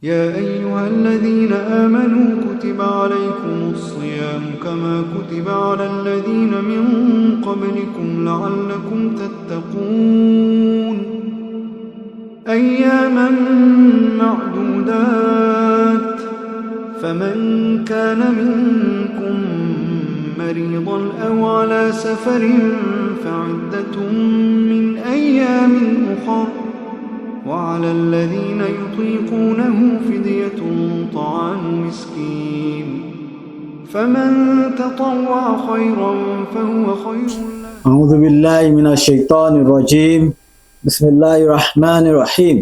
يا أيها الذين آمنوا كتب عليكم الصيام كما كتب على الذين من قبلكم لعلكم تتقون أياما معدودات فمن كان منكم مريضا أو على سفر فعدة من أيام أخر وعلى الذين يطيقونه فدية طعام مسكين فمن تطوع خيرا فهو خير له. أعوذ بالله من الشيطان الرجيم. بسم الله الرحمن الرحيم.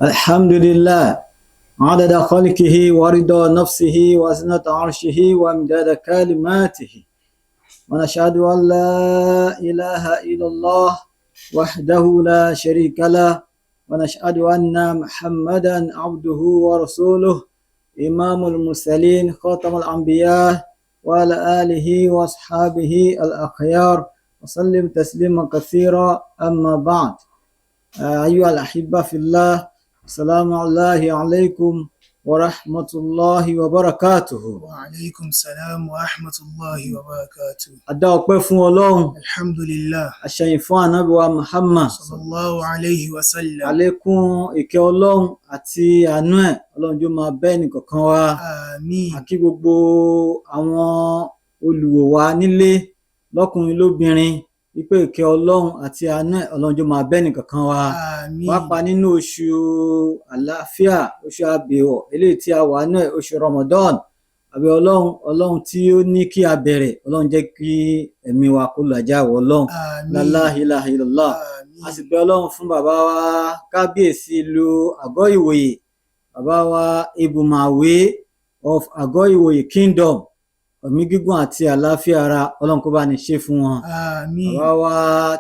الحمد لله عدد خلقه ورضا نفسه وزنة عرشه وامداد كلماته ونشهد أن لا إله إلا الله وحده لا شريك له ونشهد أن محمدا عبده ورسوله إمام المرسلين خاتم الأنبياء وعلى آله وأصحابه الأخيار وسلم تسليما كثيرا. أما بعد، أيها الأحبة في الله، السلام عليكم ورحمة الله وبركاته. وعليكم السلام ورحمة الله وبركاته. Adá ọpẹ́ fún Ọlọ́run, Alhamdulillah. àṣẹyìn fún Ànábì wa Muhammad. Sallallahu alayhi wa sallam. Àlékún ìkẹ́ Ọlọ́run àti àánú ẹ̀, Ọlọ́run jọ̀ọ́ máa bá ẹnìkọ̀ọ̀kan wa. Àmín. Àkí gbogbo àwọn olùwò wa nílé lọ́kùnrin lóbìnrin wípé ìkẹ́ Ọlọ́run àti àánú ẹ̀, Ọlọ́run jọ̀ọ́ máa bá ẹnìkọ̀ọ̀kan wa. Àmín. Pàápàá nínú oṣù àlàáfíà, oṣù àbẹ̀wọ̀ eléyìí tí a wà náà, oṣù Ramadan, àbí Ọlọ́run tí ó ní kí a bẹ̀rẹ̀, Ọlọ́run jẹ́ kí ẹ̀mí wa kó làjà wọ Ọlọ́run. Àmín. La ilaha illallah. Àmín. A sì bẹ̀ Ọlọ́run fún bàbá wa kábíyèsí ìlú Àgọ́ Ìwòyè, bàbá wa Ibùmàwé of Àgọ́ Ìwòyè Kingdom, ẹ̀mí gígùn àti àlàáfíà ara, Ọlọ́run kó bá ní ṣe fún wọn. Àmín. Bàbá wa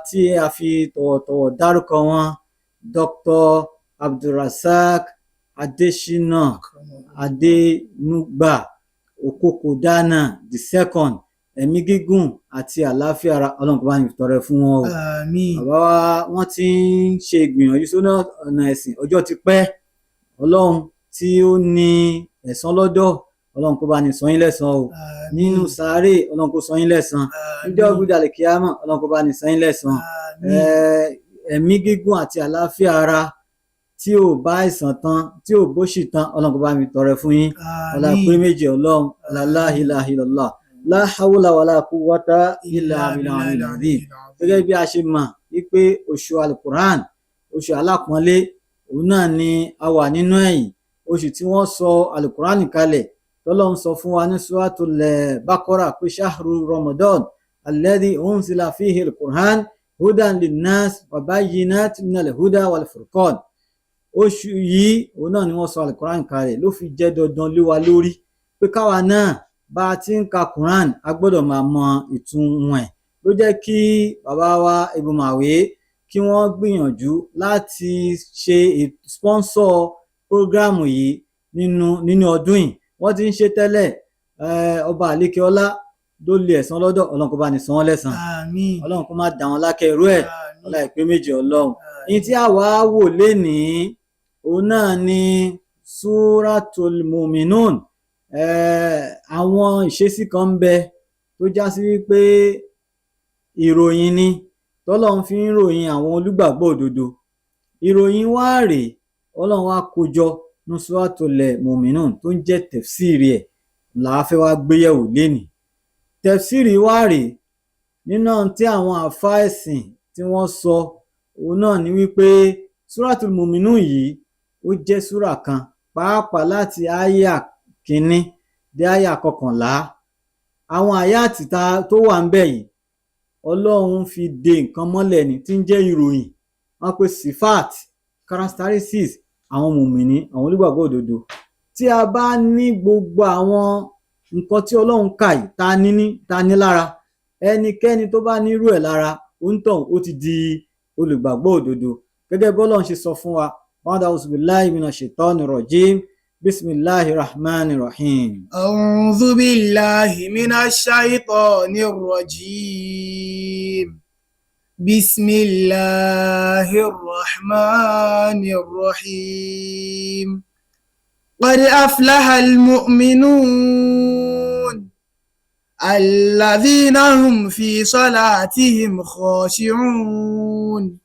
tí a fi tọ̀wọ̀tọ̀wọ̀ dárúkọ wọn, Dr. Abdulrasaq Adesina Adenugba Okokodana the second, ẹ̀mí gígùn àti àlàáfíà ara, Ọlọ́run kó bá ní tọrẹ fún wọn o. Àmín. Bàbá wa wọ́n ti ń ṣe ìgbìyànjú sórí ọ̀nà ẹ̀sìn ọjọ́ ti pẹ́. Ọlọ́run tí ó ní ẹ̀san lọ́dọ̀, Ọlọ́run kó bá ní san yín lẹ́san o. Àmín. Nínú sàárè, Ọlọ́run kó san yín lẹ́san. Níjọ́ gbígbàlẹ̀ kíámà, Ọlọ́run kó bá ní san yín lẹ́san. Àmín. Ẹ̀mí gígùn àti àlàáfíà ara tí ò bá àìsàn tán, tí ò bóṣì tán, Ọlọ́run kó bá mi tọrẹ fún yín. Ọlá pé méjì Ọlọ́run, la ilaha illallah, la hawla wala quwwata illa billahil azim. Gẹ́gẹ́ bí a ṣe mọ̀ wípé oṣù Al-Qur'an, oṣù alápọ̀nlé, òun náà ni a wà nínú ẹ̀yìn. Oṣù tí wọ́n sọ Al-Qur'an kalẹ̀, tọ́lọ́run sọ fún wa ní Suratul Baqara pé shahru Ramadan alladhi unzila fihi al-Qur'an hudan linnas wa bayyinatin minal huda wal furqan. Oṣù yìí òun náà ni wọ́n sọ Al-Qur'an kalẹ̀, ló fi jẹ́ dandan lé wa lórí pé káwa náà bá a ti ń ka Qur'an, a gbọ́dọ̀ máa mọ ìtumọ̀ ẹ̀. Ló jẹ́ kí bàbá wa Ibùmàwé kí wọ́n gbìyànjú láti ṣe sponsor prógrámù yìí nínú ọdún yìí. Wọ́n ti ń ṣe tẹ́lẹ̀, ọba àlékeọlá ló lè ẹ̀san lọ́dọ̀, Ọlọ́run kó bá ní san wọ́n lẹ́san. Àmín. Ọlọ́run kó má dà wọ́n lákẹ́ irú ẹ̀, Àmín. ọlá ìpé méjì Ọlọ́run. Èyí tí àwa wò lénìí, òun náà ni Suratul Mu'minun. Àwọn ìṣesí kan ń bẹ tó já sí wípé ìròyìn ni tọ́lọ́run fi ń ròyìn àwọn olùgbàgbọ́ òdodo. Ìròyìn wá rèé, Ọlọ́run wá kó jọ ní Suratul Mu'minun tó ń jẹ́ tẹ̀fsìrì ẹ̀ làá fẹ́ wá gbéyẹ̀wò lénìí. Tẹ̀fsìrì wá rèé nínú tí àwọn àfáà ẹ̀sìn tí wọ́n sọ, òun náà ni wípé Suratul Mu'minun yìí ó jẹ́ súrà kan pàápàá láti àyà kínní dé àyà 11. Àwọn àyátì tó wà ń bẹ̀ yìí, Ọlọ́run fi de nǹkan mọ́lẹ̀ ni tí ń jẹ́ ìròyìn. Wọ́n pe sifat, characteristics àwọn mùmìnì, àwọn olùgbàgbọ́ òdodo. Tí a bá ní gbogbo àwọn nǹkan tí Ọlọ́run kà yìí ta ní lára, ẹnikẹ́ni tó bá nírú ẹ̀ lára, òǹtàn ó ti di olùgbàgbọ́ òdodo. Gẹ́gẹ́ bí Ọlọ́run ṣe sọ fún wa, a'udhu billahi minash shaitani rajim, bismillahir rahmanir rahim. أعوذ بالله من الشيطان الرجيم. بسم الله الرحمن الرحيم. قد أفلح المؤمنون الذين هم في صلاتهم خاشعون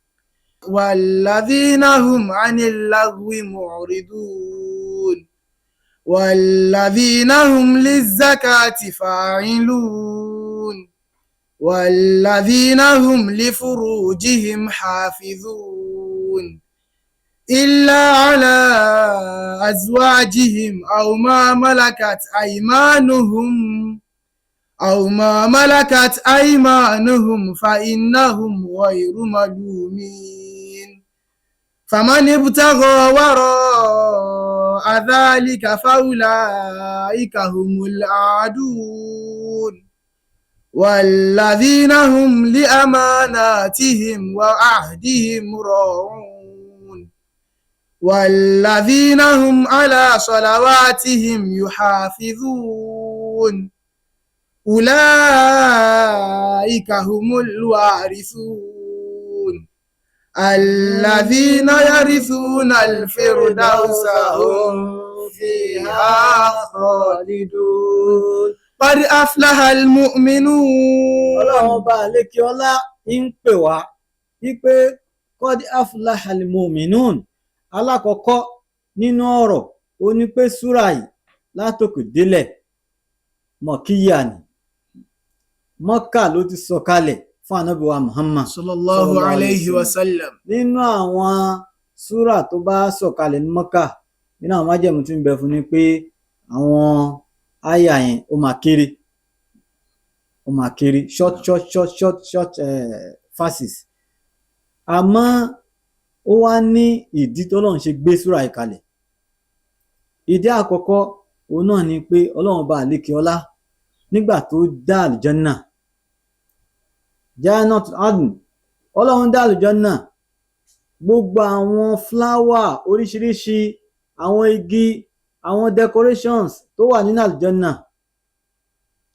والذين هم عن اللغو معرضون والذين هم للزكاة فاعلون والذين هم لفروجهم حافظون إلا على أزواجهم أو ما ملكت أيمانهم فإنهم غير ملومين فمن ابتغى وراء ذلك فأولئك هم العادون والذين هم لأماناتهم وعهدهم راعون والذين هم على صلواتهم يحافظون أولئك هم الوارثون الذين يرثون الفردوس هم فيها خالدون قد أفلح المؤمنون. ọlọ́run ọba àlékè ọlá ń pè wá wípé qad aflaha al-mu'minun. alákọ̀ọ́kọ́ nínú ọ̀rọ̀ ó ní pé súrà yìí látòkè délẹ̀ mọ̀kíyà ni, mọ́kà ló ti sọ̀kalẹ̀ fún ànábì wa Muhammad sallallahu alayhi wa sallam. nínú àwọn súrà tó bá sọ̀kalẹ̀ ní mọ́kà, nínú àwọn májẹ̀mú tí ń bẹ fún ni pé àwọn àyà yẹn ó máa kéré short verses. àmọ́ ó wá ní ìdí tọ́lọ́run ṣe gbé súrà yìí kalẹ̀. ìdí àkọ́kọ́ òun náà ni pé ọlọ́run bá àlékè ọlá nígbà tó dá àlùjánnà, Jannat Adn, ọlọ́run dá àlùjánnà, gbogbo àwọn fúláwà oríṣiríṣi, àwọn igi, àwọn decorations tó wà nínú àlùjánnà,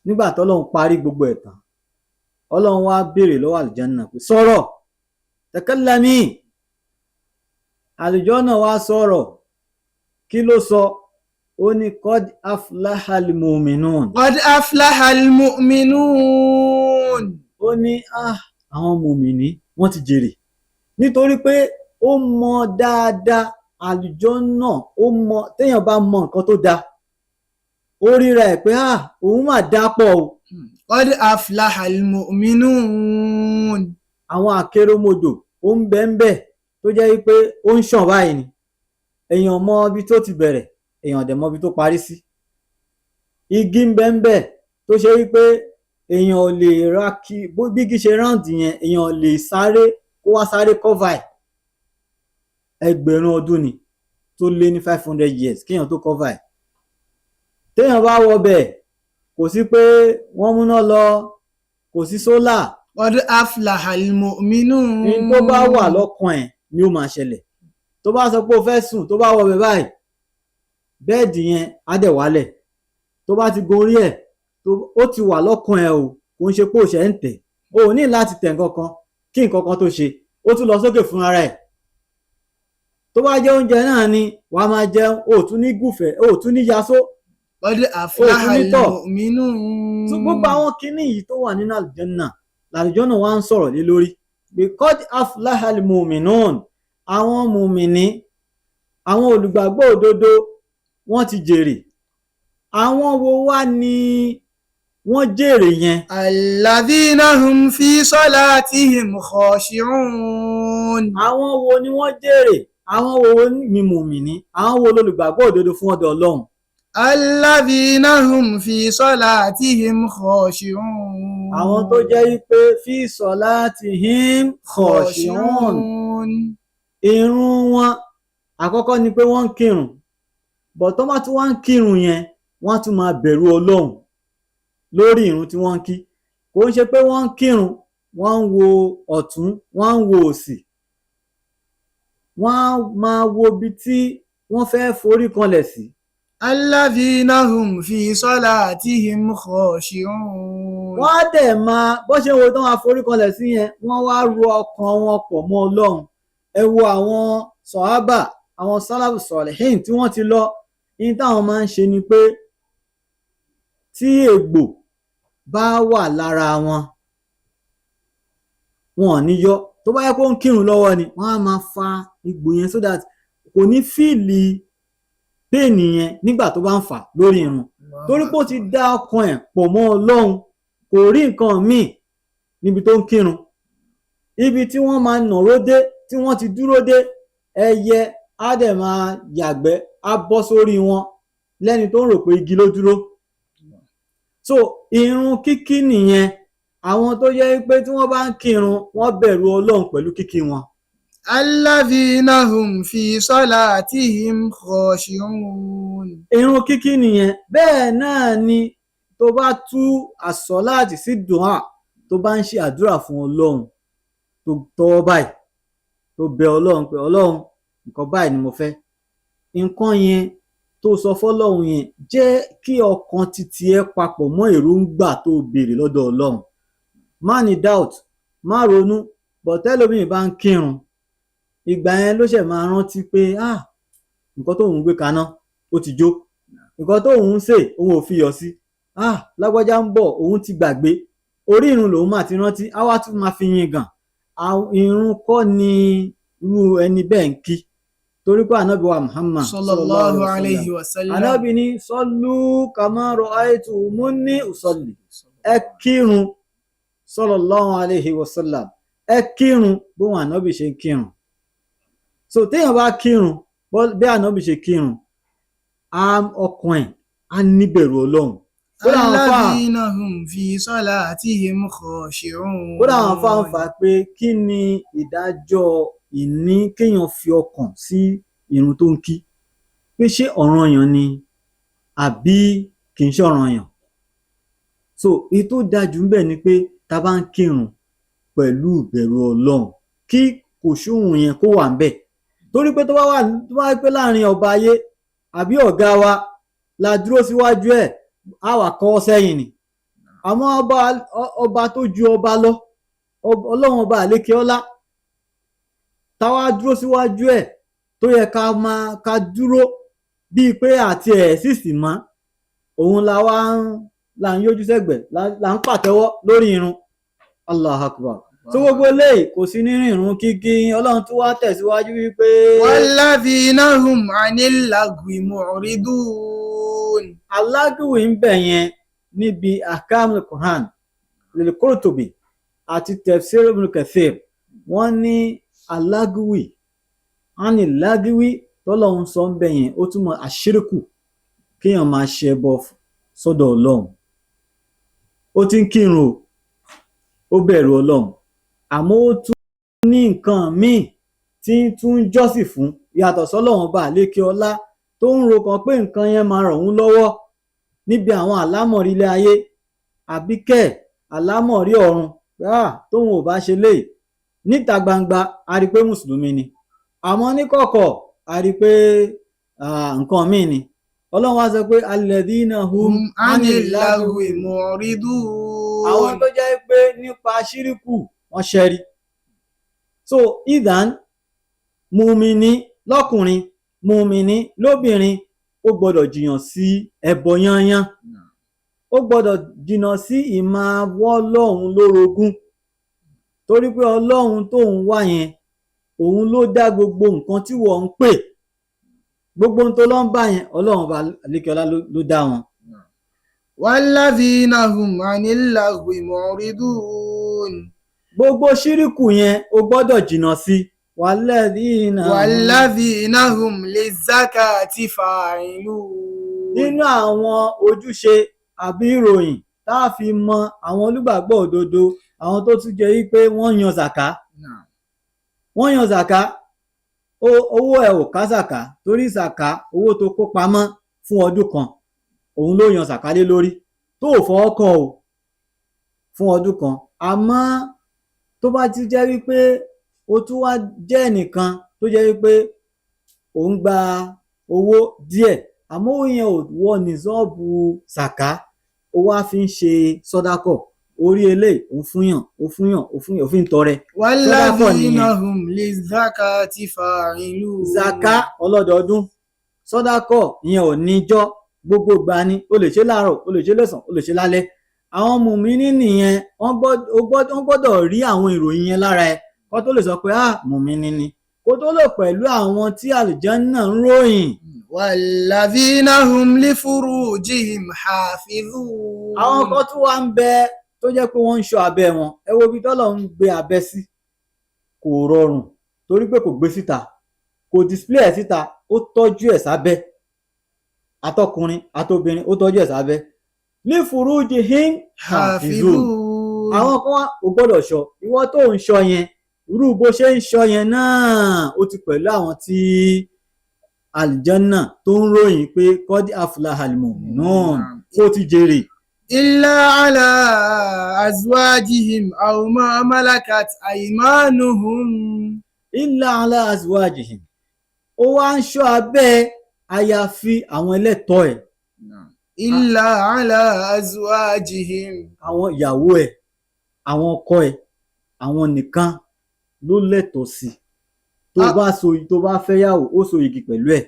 nígbà tọ́lọ́run parí gbogbo ẹ̀ tán, ọlọ́run wá béèrè lọ́wọ́ àlùjánnà pé sọ̀rọ̀, takallami. àlùjánnà wá sọ̀rọ̀, kí ló sọ? ó ní qad aflaha al-mu'minun. قد أفلح المؤمنون. ó ní àwọn mùmìnì wọ́n ti jèrè, nítorí pé ó mọ dáadáa àlùjánnà. ó mọ, téèyàn bá mọ nǹkan tó dáa, ó ríra ẹ̀ pé òun mà dá pọ̀ o. قد أفلح المؤمنون. àwọn àkèrèmọdò ó ń bẹ ń bẹ tó jẹ́ pé ó ń ṣàn báyìí ni, èèyàn mọ ibi tó ti bẹ̀rẹ̀, èèyàn dẹ̀ mọ ibi tó parí sí. igi ń bẹ ń bẹ tó ṣe wípé èèyàn ò lè ra kí bí igi ṣe ráǹdì yẹn, èèyàn ò lè sáré kó wá sáré cover ẹ̀. ẹgbẹ̀rún ọdún ni, tó lé ní 500 years kéèyàn tó cover ẹ̀. téèyàn bá wọ bẹ̀, kò sí pé wọ́n múná lọ, kò sí sólà. قد أفلح المؤمنون. ní tó bá wà lọ́kàn ẹ̀ ni ó máa ṣẹlẹ̀. tó bá sọ pé o fẹ́ sùn, tó bá wọ bẹ̀ báyìí, bẹ́ẹ̀dì yẹn á dẹ̀ wálẹ̀. tó bá ti gorí ẹ̀, ó ti wà lọ́kàn ẹ̀ o, kò ń ṣe pé òṣè ń tẹ̀. o ò ní láti tẹ̀ nǹkankan kí nǹkankan tó ṣe, ó tún lọ sókè fún ara ẹ̀. tó bá jẹ́ oúnjẹ náà ni wàá máa jẹun, o ò tún ní gùfẹ̀, o ò tún ní yasó. قد أفلح المؤمنون. tó gbogbo àwọn kinní yìí tó wà nínú àlùjánnà, làlùjánnà wa ń sọ̀rọ̀ lé lórí. qad aflaha al-mu'minun. àwọn mùmìnì, àwọn olùgbàgbọ́ òdodo, wọ́n ti jèrè. àwọn wo wá ni wọ́n jèrè yẹn? الذين هم في صلاتهم خاشعون. àwọn wo ni wọ́n jèrè? àwọn wo ni mùmìnì? àwọn wo lolùgbàgbọ́ òdodo fún ọ̀dọ̀ Ọlọ́run? الذين هم في صلاتهم خاشعون. àwọn tó jẹ́ wípé fi salatihim khashi'un. ìrun wọn àkọ́kọ́ ni pé wọ́n ń kírun, bọ̀ tó bá tún wá ń kírun yẹn, wọ́n á tún máa bẹ̀rù Ọlọ́run lórí ìrun tí wọ́n ń kí. kò ń ṣe pé wọ́n ń kírun, wọ́n ń wo ọ̀tún, wọ́n ń wo òsì, wọ́n á máa wo ibi tí wọ́n fẹ́ forí kanlẹ̀ sí. الذين هم في صلاتهم خاشعون. wọ́n á dẹ̀ máa, bó ṣe wo tán máa forí kanlẹ̀ sí yẹn, wọ́n wá ro ọkàn wọn pọ̀ mọ́ Ọlọ́run. ẹ wo àwọn sọ̀hábà, àwọn sálàfù sọ̀líhìn tí wọ́n ti lọ, ní táwọn máa ń ṣe ni pé tí egbò bá wà lára wọn wọn ò ní yọ, tó bá yẹ kó ń kírun lọ́wọ́ ni wọ́n á máa fa egbò yẹn so that kò ní fíìlì péènì yẹn nígbà tó bá ń fà lórí irun, torí pé ó ti dá ọkàn ẹ̀ pọ̀ mọ́ Ọlọ́run, kò rí nǹkan míì níbi tó ń kírun. Ibi tí wọ́n máa nàró dé, tí wọ́n ti dúró dé, ẹyẹ á dẹ̀ máa yàgbẹ́ á bọ́ sórí wọn lẹ́ni tó ń rò pé igi ló dúró. So irun kíkí nìyẹn. Àwọn tó yẹ pé tí wọ́n bá ń kírun wọ́n bẹ̀rù Ọlọ́run pẹ̀lú kíkí wọn. الذين هم في صلاتهم خاشعون. Irun kíkí nìyẹn. Bẹ́ẹ̀ náà ni tó bá tú àsọ̀láàtì sí dùhà, tó bá ń ṣe àdúrà fún Ọlọ́run, tó tọwọ́ báyìí, tó bẹ Ọlọ́run pé Ọlọ́run nǹkan báyìí ni mo fẹ́. Nǹkan yẹn tó sọ fọ́lọ́run yẹn jẹ́ kí ọkàn titi ẹ papọ̀ mọ́ èròǹgbà tó béèrè lọ́dọ̀ Ọlọ́run. Má ní doubt, má ronú, bọ̀tẹ́lómi bá ń kírun, ìgbà yẹn ló ṣẹ̀ máa rántí pé nǹkan tóun gbé kaná ó ti jó, nǹkan tóun sè òun ò fi yọ̀ sí, lágbájá ń bọ̀ òun ti gbàgbé, orí irun lòun máa ti rántí, á wá tún máa fi yin gàn. Irun kọ́ ni irú ẹni bẹ́ẹ̀ ń kí, torí pé ànábì wa Muhammad sallallahu alayhi wa sallam, ànábì ní sallu kama ra'aytumuni usalli, ẹ kírun sallallahu alayhi wa sallam, ẹ kírun bóun ànábì ṣe ń kírun. So téèyàn bá kírun bí ànábì ṣe kírun, ọkàn ẹ̀ á níbẹ̀rù Ọlọ́run. الذين هم في صلاتهم خاشعون. Kódà àwọn fáǹfà pé kí ni ìdájọ́ ìní kéèyàn fi ọkàn sí irun tó ń kí, pé ṣé ọ̀ranyàn ni àbí kì í ṣe ọ̀ranyàn. So èyí tó dájú ńbẹ̀ ni pé tá bá ń kírun pẹ̀lú ìbẹ̀rù Ọlọ́run, kí kòṣùwọ̀n yẹn kó wà ńbẹ̀, torí pé tó bá wà pé láàrin ọba ayé àbí ọ̀gá wa la dúró síwájú ẹ̀, á wà kọ́ sẹ́yìn ni. Àmọ́ ọba tó ju ọba lọ, Ọlọ́run ọba àlékè ọlá, táwa dúró síwájú ẹ̀ tó yẹ ká dúró bíi pé àti ẹ̀ sísì mọ́, òun là ń yójú sẹ́gbẹ̀ẹ́, là ń pàtẹ́wọ́ lórí irun. Allahu Akbar. Tó gbogbo eléyìí kò sí nínú irun kíkí. Ọlọ́run tó wá tẹ̀síwájú wípé والذين هم عن اللغو معرضون. alágùwì ń bẹ̀ yẹn níbi ahkamul Qur'an lil Qurtubi àti tafsir Ibn Kathir, wọ́n ní alágùwì, wọ́n ní lágùwì tọ́lọ́run sọ ń bẹ̀ yẹn ó túmọ̀ àṣírìkù, kéèyàn máa ṣe ẹbọ sọ́dọ̀ Ọlọ́run. Ó ti ń kírun, ó bẹ̀rù Ọlọ́run, àmọ́ ó tún ní nǹkan míì tí tún ń jọ́sìn fún yàtọ̀ sọ́lọ́run ọba àlékè ọlá, tó ń ro kan pé nǹkan yẹn máa ràn òun lọ́wọ́ níbi àwọn àlámọ̀rí ilé ayé, àbíkẹ́ àlámọ̀rí ọ̀run. Tóun ò bá ṣe léyìí níta gbangba, a rí pé mùsùlùmí ni, àmọ́ níkọ̀kọ̀ a rí pé nǹkan míì ni. Ọlọ́run wá sọ pé alladhina hum anil lagwi mu'ridun. àwọn tó jẹ́ pé nípa ṣíríkù wọ́n ṣẹ́rí. So idan mùmíní lọ́kùnrin, mùmíní lóbìnrin, ó gbọ́dọ̀ jìnnà sí ẹbọ yányán, ó gbọ́dọ̀ jìnnà sí ìmáwọ́ Ọlọ́run lórogún, torí pé Ọlọ́run tó ń wá yẹn, òun ló dá gbogbo nǹkan tí wọ́n ń pè, gbogbo ohun tó lọ ń bá yẹn Ọlọ́run ọba àlékèọlá ló dá wọn. والذين هم عن اللغو معرضون. Gbogbo ṣíríkù yẹn o gbọ́dọ̀ jìnnà sí. والذين هم للزكاة فاعلون. Nínú àwọn ojúṣe àbí ìròyìn tá a fi mọ àwọn olùgbàgbọ́ òdodo, àwọn tó tún jẹ́ wípé wọ́n yan zàká. Wọ́n yan zàká, owó ẹ̀ ò ká zàká, torí zàká owó tó kó pamọ́ fún ọdún kan, òun ló yan zàká lé lórí, tó ò fọwọ́ kàn o fún ọdún kan. Àmọ́ tó bá ti jẹ́ wípé ó tún wá jẹ́ ẹnìkan tó jẹ́ wípé òun gba owó díẹ̀, àmọ́ ó yẹn ò wọ nìṣọ́ọ̀bù zàká, ó wá fi ń ṣe sọ́dákọ̀, orí eléyìí òun fi ń tọrẹ. والذين هم للزكاة فاعلون. Zàká ọlọ́dọọdún, sọ́dákọ̀ ìyẹn ò níjọ́, gbogbo ìgbà ni o lè ṣe láàárọ̀, o lè ṣe lọ́sàn, o lè ṣe lálẹ́. àwọn mùmíní nìyẹn wọ́n gbọ́dọ̀ rí àwọn ìròyìn yẹn lára ẹ kó tó lè sọ pé mùmíní ni, kó tó lè pẹ̀lú àwọn tí àlùjánnà ń ròyìn. والذين هم لفروجهم حافظون. àwọn kan tún wá ń bẹ tó jẹ́ pé wọ́n ń ṣọ́ abẹ́ wọn. ẹ wo ibi tọ́lọ̀ ń gbé abẹ́ sí, kò rọrùn torí pé kò gbé síta, kò display ẹ̀ síta, ó tọ́jú ẹ̀ sábẹ́. àtọkùnrin àtobìnrin ó tọ́jú ẹ̀ sábẹ́. lifurujihim hafizun. àwọn kan ò gbọ́dọ̀ ṣọ́, ìwọ tó ń ṣọ́ yẹn, irú bó ṣe ń ṣọ́ yẹn náà ó ti pẹ̀lú àwọn tí àlìjánná tó ń ròyìn pé kọ́dí aflahal mu'minun ó ti jèrè. إلا على أزواجهم أو ما ملكت أيمانهم. إلا على أزواجهم. ó wá ń ṣọ́ abẹ́ àyàfi àwọn ẹlẹ́tọ̀ọ́ ẹ̀. إلا على أزواجهم. àwọn ìyàwó ẹ̀, àwọn ọkọ ẹ̀, àwọn nìkan ló lẹ́tọ̀ọ́ sí. tó bá fẹ́ yàwó ó so igi pẹ̀lú ẹ̀.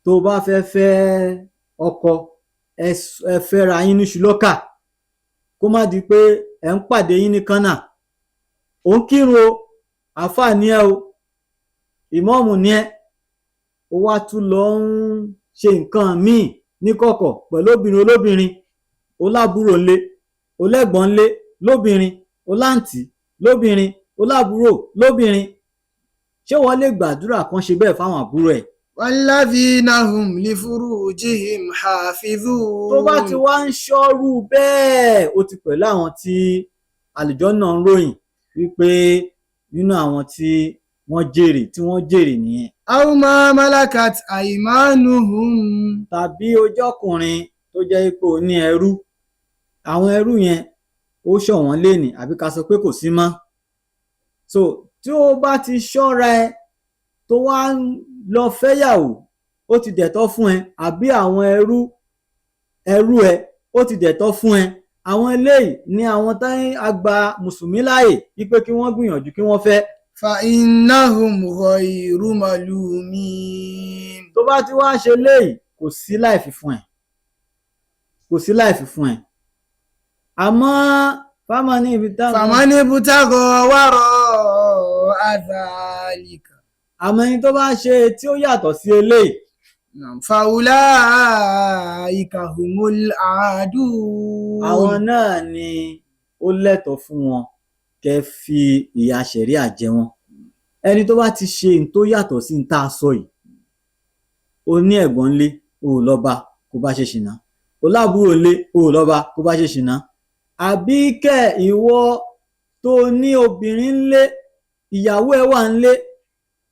tó bá fẹ́ ọkọ ẹ fẹ́ra yín ní ṣùlọ́kà, kó má di pé ẹ ń pàdé yín ní kánà. ò ń kírun o, àáfàá ni ẹ o, ìmọ̀ọ́mù ni ẹ, ó wá tún lọ ń ṣe nǹkan míì níkọ̀kọ̀ pẹ̀lú obìnrin olóbìnrin, ó lábúrò ńlé, ó lẹ́gbọ̀n ńlé lóbìnrin, ó láǹtì lóbìnrin, ó lábúrò lóbìnrin. ṣé wọ́n lè gbàdúrà kan ṣe bẹ́ẹ̀ fáwọn àbúrò ẹ̀? والذين هم لفروجهم حافظون. tó bá ti wá ń ṣọ́rú bẹ́ẹ̀, ó ti pẹ̀lú àwọn tí àlùjánnà ń ròyìn wípé nínú àwọn tí wọ́n jèrè nìyẹn. أو ما ملكت أيمانهم. tàbí ọjọ́kùnrin tó jẹ́ pé ó ní ẹrú, àwọn ẹrú yẹn ó ṣọ̀wọ́n lénìí àbí ká sọ pé kò sí mọ́. so tí ó bá ti ṣọ́ra ẹ tó wá lọ fẹ́yàwó, ó ti dẹ̀tọ́ fún ẹ, àbí àwọn ẹrú ẹ ó ti dẹ̀tọ́ fún ẹ. àwọn eléyìí ni àwọn táyé àgbà mùsùlùmí láàyè wípé kí wọ́n gbìyànjú kí wọ́n fẹ́. فإنهم غير ملومين. tó bá ti wá ṣe léyìí kò sí láìfi fún ẹ, kò sí láìfi fún ẹ. àmọ́ فمن ابتغى وراء ذلك. àmọ́ ẹni tó bá ṣe tí ó yàtọ̀ sí eléyìí, فأولئك هم العادون. àwọn náà ni ó lẹ́tọ̀ọ́ fún wọn kẹ́ fi ìyà ṣẹ̀ríà jẹ wọ́n. ẹni tó bá ti ṣe ní tó yàtọ̀ sí ní tá a sọ yìí, ó ní ẹ̀gbọ́n ńlé, ó lọ bá kó bá ṣe ṣìnà, ó lábúrò ńlé, ó lọ bá kó bá ṣe ṣìnà. àbí kẹ́ ìwọ tó ní obìnrin ńlé, ìyàwó ẹ̀ wà ńlé,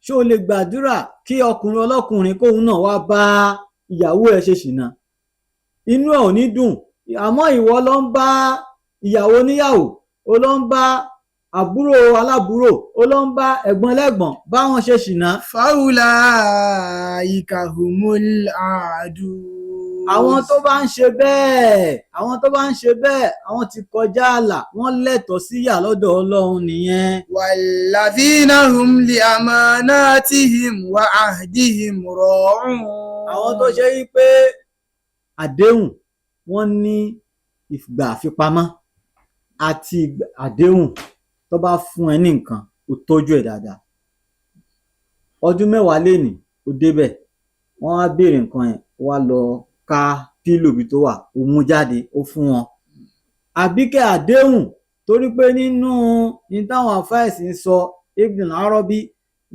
ṣé o lè gbàdúrà kí ọkùnrin ọlọ́kùnrin kóun náà wá bá ìyàwó ẹ̀ ṣe ṣìnà? inú ẹ̀ ò ní dùn. àmọ́ ìwọ ló ń bá ìyàwó níyàwó, ó ló ń bá àbúrò alábúrò, ó ló ń bá ẹ̀gbọ́n ẹlẹ́gbọ̀n bá wọn ṣe ṣìnà. فأولئك هم العادون. àwọn tó bá ń ṣe bẹ́ẹ̀, àwọn ti kọjá ààlà, wọ́n lẹ́tọ̀ọ́ sí ìyà lọ́dọ̀ Ọlọ́run nìyẹn. والذين هم لأماناتهم وعهدهم راعون. àwọn tó ṣe yí pé àdéhùn wọ́n ní ìgbà àfipamọ́ àti àdéhùn. tó bá fún ẹ ní nǹkan ó tọ́jú ẹ̀ dáadáa. ọdún 10 lénìí ó débẹ̀, wọ́n á béèrè nǹkan yẹn, wá lọ ká pílò bí tó wà, ó mú jáde ó fún wọn. àbíkẹ́ àdéhùn, torí pé nínú ní táwọn àfáìsì ń sọ, Ibn al-Arabi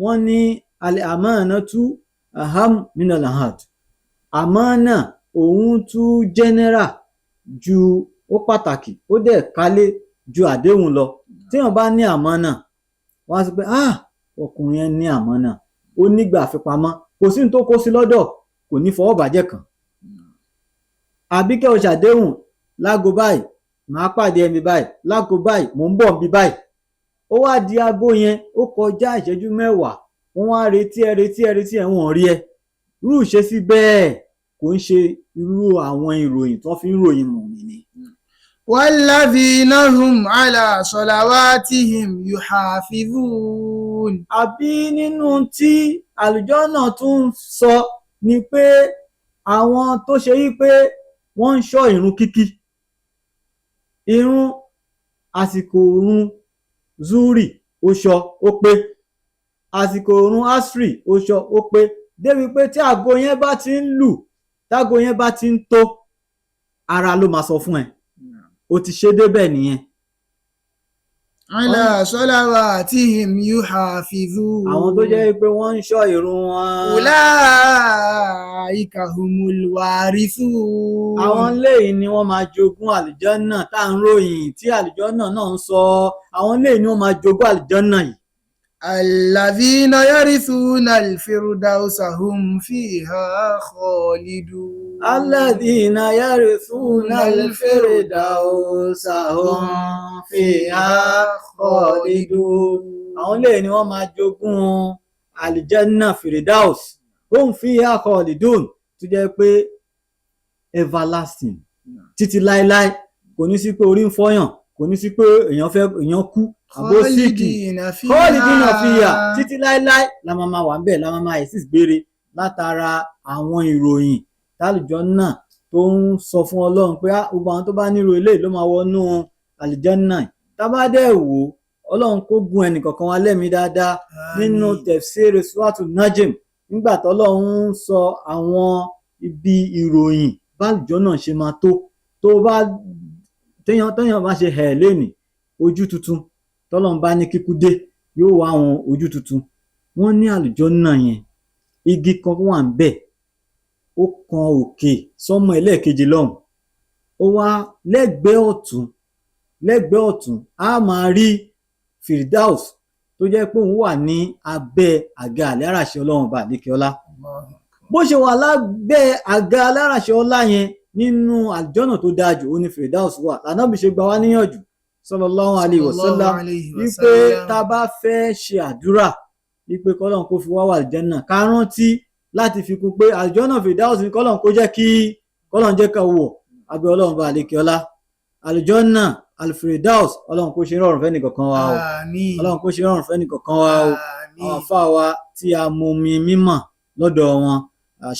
wọ́n ní al-amanatu aham min al-ahad. àmánà òun tún general ju, ó pàtàkì, ó dẹ̀ kálé ju àdéhùn lọ. téèyàn bá ní àmánà, wọ́n á sọ pé ọkùnrin yẹn ní àmánà, ó nígbà àfipamọ́, kò sí ní tó kó sí lọ́dọ̀, kò ní fọwọ́ bàjẹ́ kan. àbíkẹ́ ó ṣàdéhùn, láago báyìí màá pàdé ẹni báyìí, láago báyìí mò ń bọ̀ níbi báyìí. ó wá di aago yẹn, ó kọjá ìṣẹ́jú 10, wọ́n wá retí ẹ wọ́n rí ẹ. irú ìṣesí bẹ́ẹ̀ kò ń ṣe irú àwọn ìròyìn tó fi ń ròyìn mùmínì. والذين هم على صلواتهم يحافظون. àbí nínú tí àlùjánnà tún sọ ni pé àwọn tó ṣe yí pé wọ́n ń ṣọ́ ìrun kíkí, ìrun àsìkò ìrun zuri ó ṣọ́ ó pé, àsìkò ìrun asri ó ṣọ́ ó pé, débi pé tí aago yẹn bá ti ń lù, táago yẹn bá ti ń tó, ara ló máa sọ fún ẹ ó ti ṣe débẹ̀ nìyẹn. ala salawatihim yuhafizun. àwọn tó jẹ́ pé wọ́n ń ṣọ́ ìrun wọn. ulaika humul warithun. àwọn lẹ́yìn ni wọ́n máa jogún àlùjànnà tá à ń ròyìn tí àlùjànnà náà ń sọ, àwọn lẹ́yìn ni wọ́n máa jogún àlùjànnà yìí. alladhina yarithuna al-firdausa hum fiha khalidun. alladhina yarithuna al-firdausa hum fiha khalidun. àwọn lẹ́yìn ni wọ́n máa jogún àlùjànnà firdaus hum fiha khalidun, tó jẹ́ pé everlasting títí láéláé, kò ní sí pé orí ń fọyàn, kò ní sí pé èèyàn kú àbó síkì, khalidina fiha títí láéláé la máa wà ń bẹ̀, la máa exist gbére látara àwọn ìròyìn tálùjànnà tó ń sọ fún Ọlọ́run pé gbogbo àwọn tó bá nírò eléyìí ló máa wọnú àlùjànnà. tá bá dẹ̀ wò Ọlọ́run kó gun ẹnìkọ̀ọ̀kan wa lẹ́mìí dáadáa nínú tafsir suratul najm, nígbà tọ́lọ́run ń sọ àwọn ibi ìròyìn bálùjànnà ṣe máa tó bá téèyàn bá ṣe hẹ̀ lẹ́nìí ojú tuntun, tọ́lọ́run bá ní kíkú dé yóò wá àwọn ojú tuntun. wọ́n ní àlùjànnà yẹn igi kan wà ń bẹ̀, ó kan òkè sọ́mọ ẹlẹ́ẹ̀kejì lọ́hùn, ó wá lẹ́gbẹ̀ẹ́ ọ̀tún a máa rí firdaus tó jẹ́ pé òun wà ní abẹ́ àga aláràṣẹ Ọlọ́run bá àdékè ọlá. bó ṣe wà lábẹ́ àga aláràṣẹ ọlá yẹn nínú àlùjànnà tó dáa jù ó ní firdaus wà. Ànábì ṣe gbà wá níyànjú sallallahu alaihi wasallam wípé tá bá fẹ́ ṣe àdúrà wípé kọ́lọ́run kó fi wá wà àlùjànnà, ká rántí láti fi kún pé àlùjànnà firdaus ní kọ́lọ́run kó jẹ́ kí kọ́lọ́run jẹ́ ká wọ̀ abẹ́ Ọlọ́run bá àdékè ọlá. àlùjànnà al-firdaus Ọlọ́run kó ṣe rọrùn fẹ́ni kankan wa o, Ọlọ́run kó ṣe rọrùn fẹ́ni kankan wa o. àwọn àfáà wa tí a mú mi mímọ̀ lọ́dọ̀ wọn,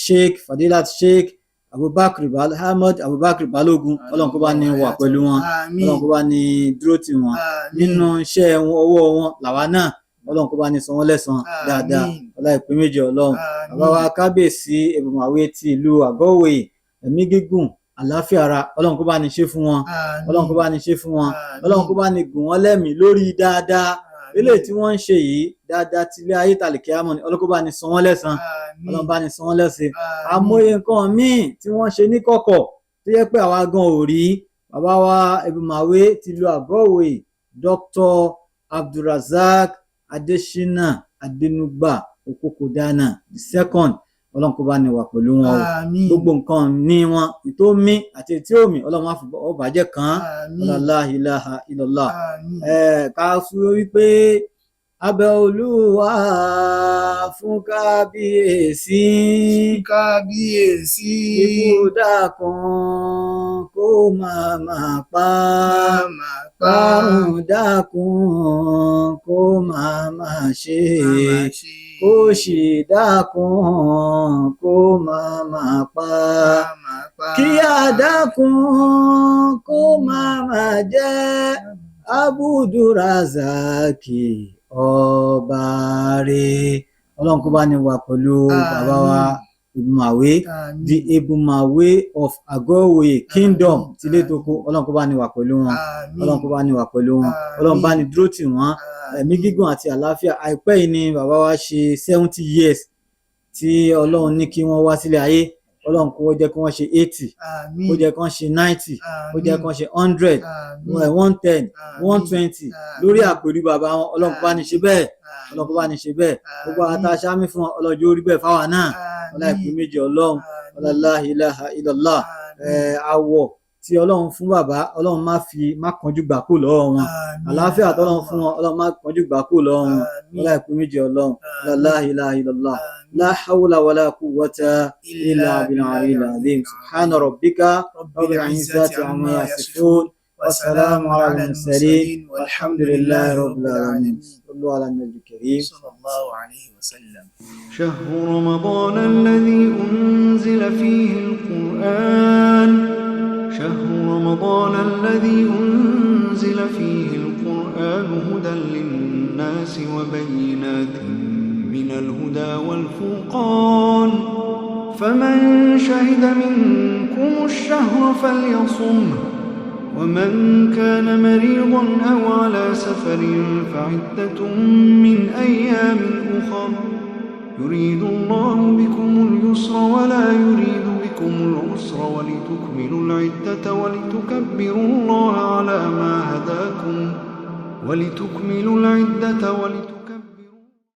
sheikh fadilat sheikh ahmad abubakar balogun, Ọlọ́run kó bá ní wà pẹ̀lú wọn, Ọlọ́run kó bá ní dúró tì wọ́n nínú iṣẹ́ ọwọ́ wọn làwa náà, Ọlọ́run kó bá ní san wọ́n lẹ́san dáadáa ọlá ìpín méjì Ọlọ́run. bàbá wa kábíyèsí Ebùmàwé ti ìlú Àgọ́wòye, ẹ̀mí gígùn àlàáfíà ara Ọlọ́run kó bá ní ṣe fún wọn, Ọlọ́run kó bá ní ṣe fún wọn, Ọlọ́run kó bá ní gùn wọ́n lẹ́mìí lórí dáadáa eléyìí tí wọ́n ń ṣe yìí, dáadáa tí ilé ayé tàlìkíyámọ̀ ni Ọlọ́run kó bá ní san wọ́n lẹ́san, Ọlọ́run bá ní san wọ́n lẹ́san. àmọye nǹkan míì tí wọ́n ṣe ní kọ̀kọ̀ tó yẹ pé àwa gan ò rí. bàbá wa Ebùmàwé ti ìlú Àgọ́wòye Dr. Abdulrazak Adesina Adenugba Okokodana the second, Ọlọ́run kó bá ní wà pẹ̀lú wọn o. gbogbo nǹkan ní wọn tó mí àti tí ó mí Ọlọ́run máa fi ọbàjẹ́ kan la ilaha illallah. ká sọ wípé abẹ́ Olúwa fún kábíyèsí, ikú dákan kó máa pa, kárùn dákun kó máa ṣe, kó sì dákun kó máa pa, kí àdákun kó máa jẹ́ Abudulrazaki ọba rẹ̀. Ọlọ́run kó bá ní wà pẹ̀lú bàbá wa Ebùmàwé, the Ebùmàwé of Àgọ́wòye kingdom tilé toko, Ọlọ́run kó bá ní wà pẹ̀lú wọn, Ọlọ́run kó bá ní wà pẹ̀lú wọn, Ọlọ́run bá ní dúró tì wọ́n, ẹ̀mí gígùn àti àlàáfíà. àìpẹ́ yìí ni bàbá wa ṣe 70 years tí Ọlọ́run ní kí wọ́n wá sílé ayé. Ọlọ́run kó jẹ́ kí wọ́n ṣe 80, kó jẹ́ kí wọ́n ṣe 90, kó jẹ́ kí wọ́n ṣe 100, 110, 120 lórí àpèrú bàbá wọn. Ọlọ́run kó bá ní ṣe bẹ́ẹ̀, Ọlọ́run kó bá ní ṣe bẹ́ẹ̀. gbogbo ata sámi fún ọlọ́jọ́ orí bẹ́ẹ̀ fáwa náà ọlá ìpín méjì Ọlọ́run, ọlá la ilaha illallah. àwọ̀ tí Ọlọ́run fún bàbá, Ọlọ́run má kánjú gbà kú lọ́wọ́ wọn. àlàáfíà tọ́lọ́run fún wọn, Ọlọ́run má kánjú gbà kú lọ́wọ́ wọn. ọlá ìpín méjì Ọlọ́run, ọlá la ilaha illallah. لا حول ولا قوة إلا بالعلي العظيم. سبحان ربك رب العزة عما يصفون والسلام على المرسلين والحمد لله رب العالمين. صلوا على النبي الكريم صلى الله عليه وسلم. شهر رمضان الذي أنزل فيه القرآن شهر رمضان الذي أنزل فيه القرآن هدى للناس وبينات من الهدى والفرقان فمن شهد منكم الشهر فليصمه ومن كان مريضا أو على سفر فعدة من أيام أخر يريد الله بكم اليسر ولا يريد بكم العسر ولتكملوا العدة ولتكبروا الله على ما هداكم